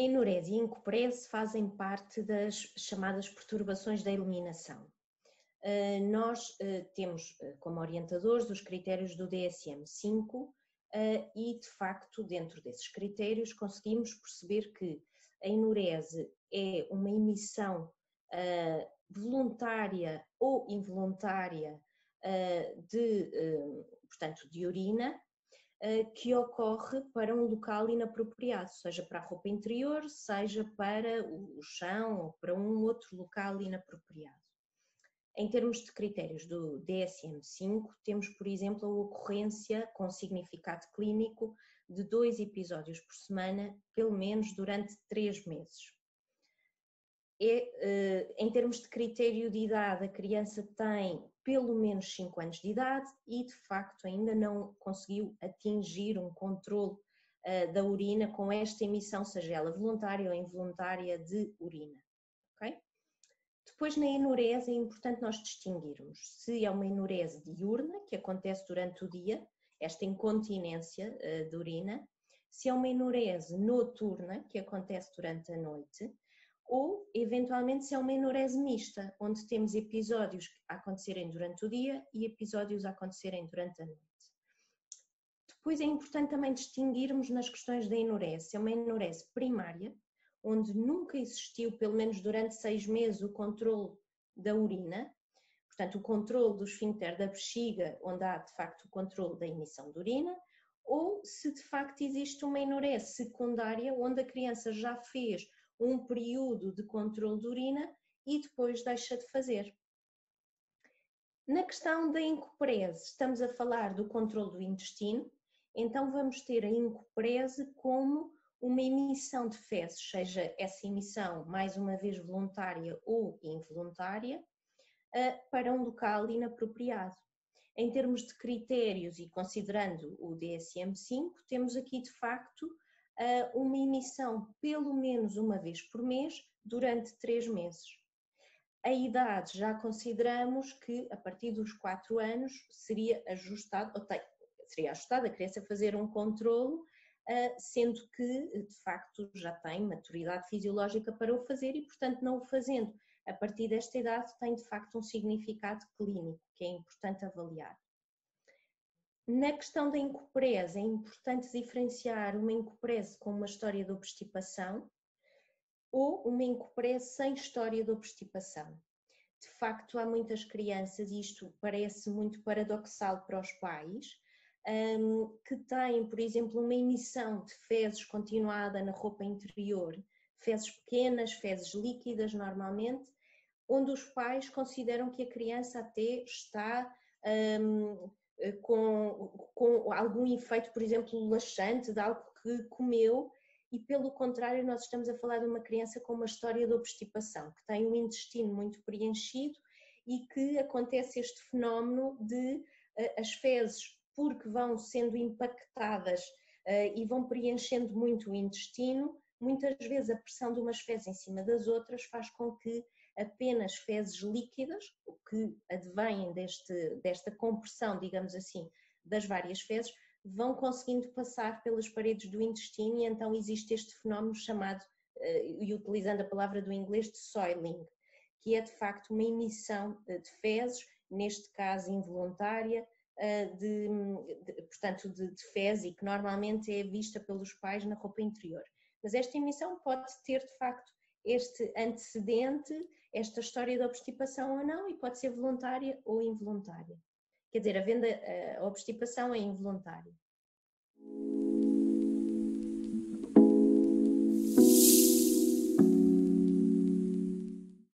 A enurese e a encoprese fazem parte das chamadas perturbações da eliminação. Nós temos como orientadores os critérios do DSM-5 e, de facto, dentro desses critérios conseguimos perceber que a enurese é uma emissão voluntária ou involuntária portanto, de urina, que ocorre para um local inapropriado, seja para a roupa interior, seja para o chão ou para um outro local inapropriado. Em termos de critérios do DSM-5, temos, por exemplo, a ocorrência com significado clínico de 2 episódios por semana, pelo menos durante 3 meses. Em termos de critério de idade, a criança tem pelo menos 5 anos de idade e, de facto, ainda não conseguiu atingir um controle da urina com esta emissão, seja ela voluntária ou involuntária, de urina. Okay? Depois, na enurese, é importante nós distinguirmos se é uma enurese diurna, que acontece durante o dia, esta incontinência de urina, se é uma enurese noturna, que acontece durante a noite, ou, eventualmente, se é uma enurese mista, onde temos episódios a acontecerem durante o dia e episódios a acontecerem durante a noite. Depois é importante também distinguirmos nas questões da enurese, se é uma enurese primária, onde nunca existiu, pelo menos durante 6 meses, o controle da urina, portanto, o controle do esfíncter da bexiga, onde há, de facto, o controle da emissão de urina, ou se, de facto, existe uma enurese secundária, onde a criança já fez um período de controle de urina e depois deixa de fazer. Na questão da encoprese, estamos a falar do controle do intestino, então vamos ter a encoprese como uma emissão de fezes, seja essa emissão mais uma vez voluntária ou involuntária, para um local inapropriado. Em termos de critérios e considerando o DSM-5, temos aqui de facto uma emissão pelo menos uma vez por mês durante 3 meses. A idade já consideramos que a partir dos 4 anos seria ajustado, a criança fazer um controlo, sendo que de facto já tem maturidade fisiológica para o fazer e, portanto, não o fazendo a partir desta idade tem de facto um significado clínico que é importante avaliar. Na questão da encoprese, é importante diferenciar uma encoprese com uma história de obstipação ou uma encoprese sem história de obstipação. De facto, há muitas crianças, e isto parece muito paradoxal para os pais, que têm, por exemplo, uma emissão de fezes continuada na roupa interior, fezes pequenas, fezes líquidas normalmente, onde os pais consideram que a criança até está com algum efeito, por exemplo, laxante de algo que comeu, e pelo contrário nós estamos a falar de uma criança com uma história de obstipação, que tem um intestino muito preenchido e que acontece este fenómeno de as fezes, porque vão sendo impactadas e vão preenchendo muito o intestino, muitas vezes a pressão de umas fezes em cima das outras faz com que apenas fezes líquidas, o que advém desta compressão, digamos assim, das várias fezes, vão conseguindo passar pelas paredes do intestino e então existe este fenómeno chamado, e utilizando a palavra do inglês, de soiling, que é de facto uma emissão de fezes, neste caso involuntária, portanto de fezes, e que normalmente é vista pelos pais na roupa interior. Mas esta emissão pode ter de facto este antecedente, esta história de obstipação ou não, e pode ser voluntária ou involuntária. Quer dizer, a obstipação é involuntária.